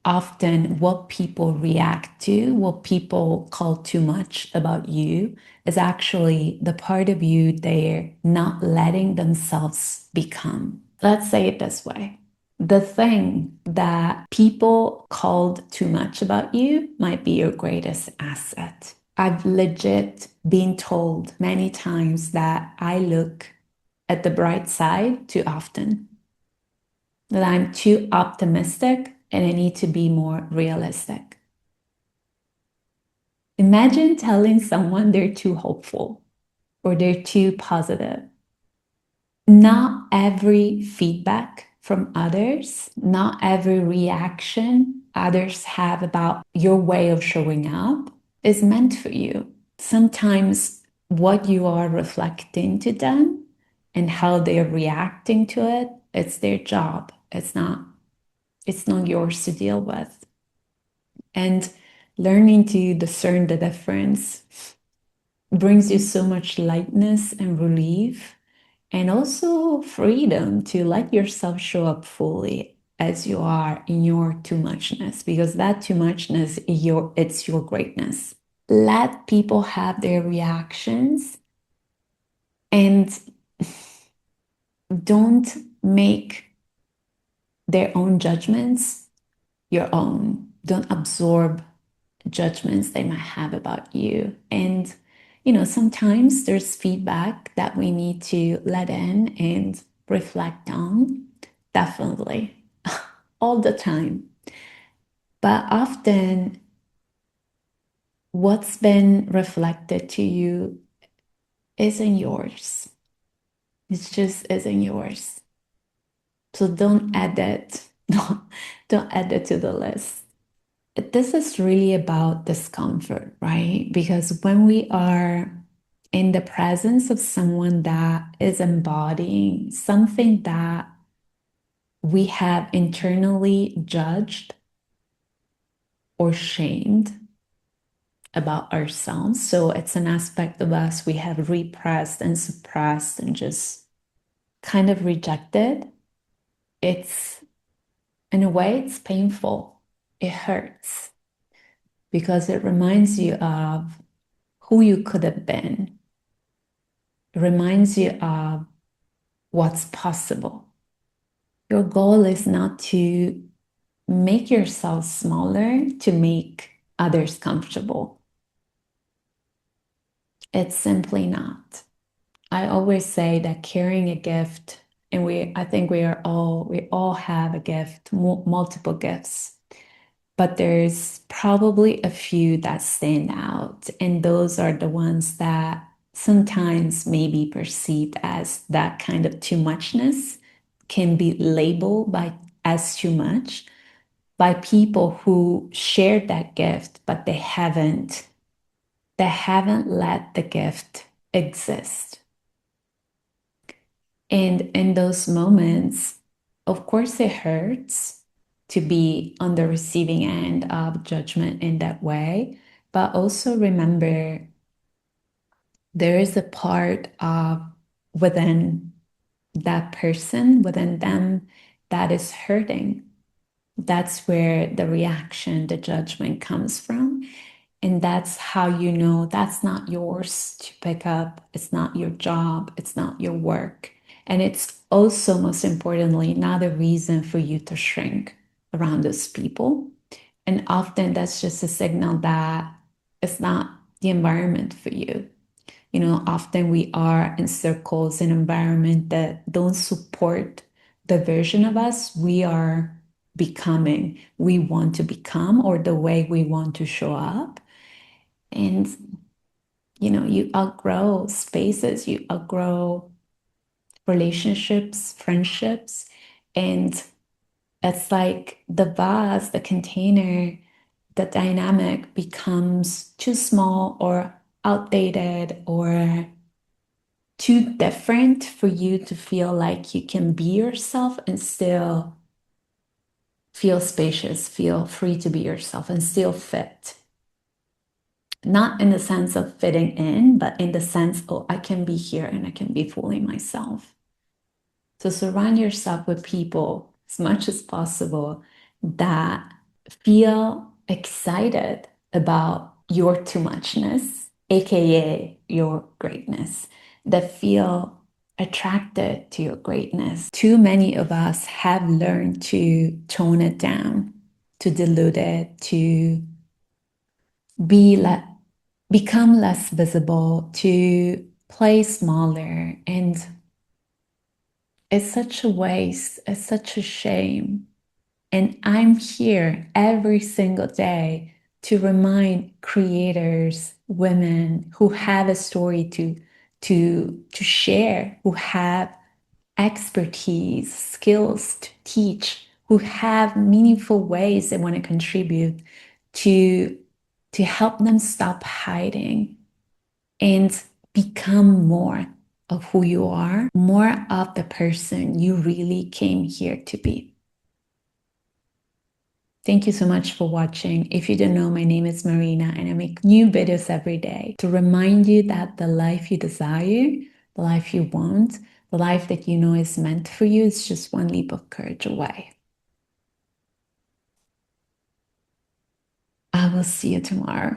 often what people react to, what people call too much about you, is actually the part of you they're not letting themselves become. Let's say it this way. The thing that people called too much about you might be your greatest asset. I've legit been told many times that I look at the bright side too often, that I'm too optimistic and I need to be more realistic. Imagine telling someone they're too hopeful or they're too positive. Not every feedback from others, not every reaction others have about your way of showing up is meant for you. Sometimes what you are reflecting to them and how they're reacting to it, it's their job. It's not yours to deal with. And learning to discern the difference brings you so much lightness and relief, and also freedom to let yourself show up fully as you are in your too muchness, because that too muchness is it's your greatness. Let people have their reactions and don't make their own judgments your own. Don't absorb judgments they might have about you. And, sometimes there's feedback that we need to let in and reflect on. Definitely. All the time. But often, what's been reflected to you isn't yours. It just isn't yours. So don't add it. Don't add it to the list. This is really about discomfort, right? Because when we are in the presence of someone that is embodying something that we have internally judged or shamed about ourselves, so it's an aspect of us we have repressed and suppressed and just kind of rejected, it's in a way, it's painful. It hurts because it reminds you of who you could have been. It reminds you of what's possible. Your goal is not to make yourself smaller to make others comfortable. It's simply not. I always say that carrying a gift, and I think we all have a gift, multiple gifts, but there's probably a few that stand out, and those are the ones that sometimes may be perceived as that kind of too muchness, can be labeled by as too much by people who shared that gift, but they haven't let the gift exist. And in those moments, of course, it hurts to be on the receiving end of judgment in that way. But also remember, there is a part of within that person, within them, that is hurting. That's where the reaction, the judgment comes from. And that's how you know that's not yours to pick up. It's not your job. It's not your work. And it's also, most importantly, not a reason for you to shrink around those people. And often that's just a signal that it's not the environment for you. Often we are in circles and environment that don't support the version of us we are becoming, we want to become, or the way we want to show up. And, you outgrow spaces, you outgrow relationships, friendships, and it's like the vase, the container, the dynamic becomes too small or outdated or too different for you to feel like you can be yourself and still feel spacious, feel free to be yourself and still fit. Not in the sense of fitting in, but in the sense, oh, I can be here and I can be fully myself. So surround yourself with people as much as possible that feel excited about your too muchness, aka your greatness, that feel attracted to your greatness. Too many of us have learned to tone it down, to dilute it, to be le- become less visible, to play smaller. And it's such a waste, it's such a shame. And I'm here every single day to remind creators, women who have a story to share, who have expertise, skills to teach, who have meaningful ways they want to contribute to to help them stop hiding and become more of who you are, more of the person you really came here to be. Thank you so much for watching. If you don't know, my name is Marina and I make new videos every day to remind you that the life you desire, the life you want, the life that you know is meant for you is just one leap of courage away. I will see you tomorrow.